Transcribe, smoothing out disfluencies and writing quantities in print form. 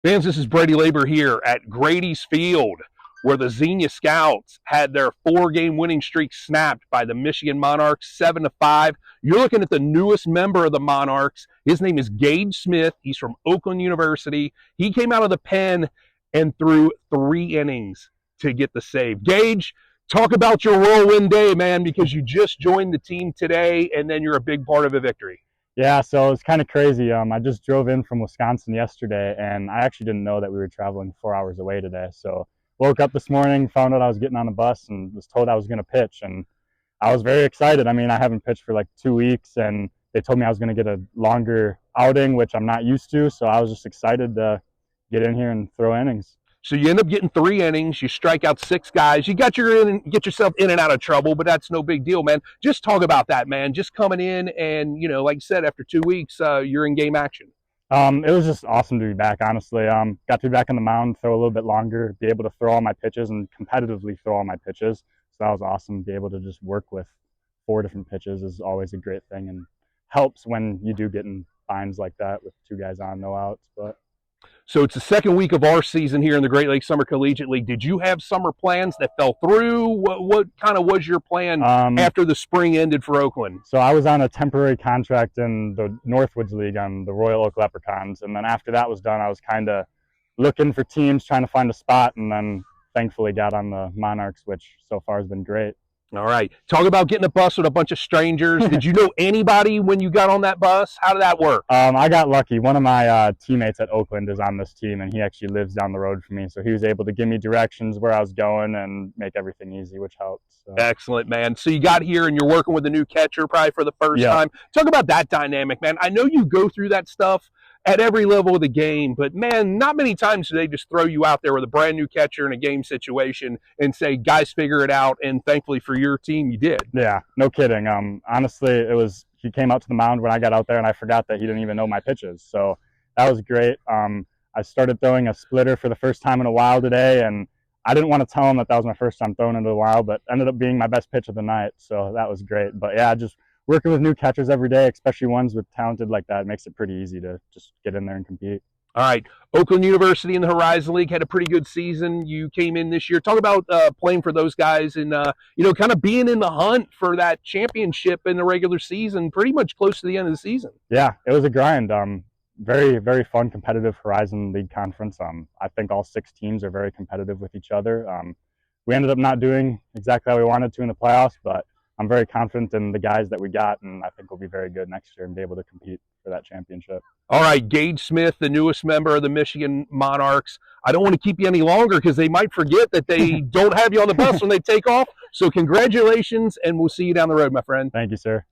Fans, this is Brady Laber here at Grady's Field, where the Xenia Scouts had their 4-game winning streak snapped by the Michigan Monarchs, 7-5. You're looking at the newest member of the Monarchs. His name is Gage Smith. He's from Oakland University. He came out of the pen and threw 3 innings to get the save. Gage, talk about your whirlwind day, man, because you just joined the team today, and then you're a big part of a victory. Yeah, so it's kind of crazy. I just drove in from Wisconsin yesterday, and I actually didn't know that we were traveling 4 hours away today. So woke up this morning, found out I was getting on a bus, and was told I was going to pitch. And I was very excited. I mean, I haven't pitched for like 2 weeks, and they told me I was going to get a longer outing, which I'm not used to. So I was just excited to get in here and throw innings. So you end up getting 3 innings. You strike out 6 guys. You get yourself in and out of trouble, but that's no big deal, man. Just talk about that, man. Just coming in and, like you said, after 2 weeks, you're in game action. It was just awesome to be back, honestly. Got to be back on the mound, throw a little bit longer, be able to throw all my pitches and competitively throw all my pitches. So that was awesome. Be able to just work with 4 different pitches is always a great thing and helps when you do get in binds like that with 2 guys on, no outs. So it's the second week of our season here in the Great Lakes Summer Collegiate League. Did you have summer plans that fell through? What kind of was your plan after the spring ended for Oakland? So I was on a temporary contract in the Northwoods League on the Royal Oak Leprechauns, and then after that was done, I was kind of looking for teams, trying to find a spot, and then thankfully got on the Monarchs, which so far has been great. All right. Talk about getting a bus with a bunch of strangers. Did you know anybody when you got on that bus? How did that work? I got lucky. One of my teammates at Oakland is on this team, and he actually lives down the road from me. So he was able to give me directions where I was going and make everything easy, which helped. So. Excellent, man. So you got here, and you're working with a new catcher probably for the first time. Talk about that dynamic, man. I know you go through that stuff at every level of the game, but man, not many times do they just throw you out there with a brand new catcher in a game situation and say, guys, figure it out. And thankfully for your team, you did. Yeah, no kidding. Honestly, he came out to the mound when I got out there and I forgot that he didn't even know my pitches. So that was great. I started throwing a splitter for the first time in a while today, and I didn't want to tell him that was my first time throwing into a while, but ended up being my best pitch of the night. So that was great. But yeah, just working with new catchers every day, especially ones with talented like that, makes it pretty easy to just get in there and compete. All right. Oakland University in the Horizon League had a pretty good season. You came in this year. Talk about playing for those guys and, kind of being in the hunt for that championship in the regular season, pretty much close to the end of the season. Yeah, it was a grind. Very, very fun, competitive Horizon League conference. I think all 6 teams are very competitive with each other. We ended up not doing exactly how we wanted to in the playoffs, but I'm very confident in the guys that we got, and I think we'll be very good next year and be able to compete for that championship. All right, Gage Smith, the newest member of the Michigan Monarchs. I don't want to keep you any longer because they might forget that they don't have you on the bus when they take off. So congratulations, and we'll see you down the road, my friend. Thank you, sir.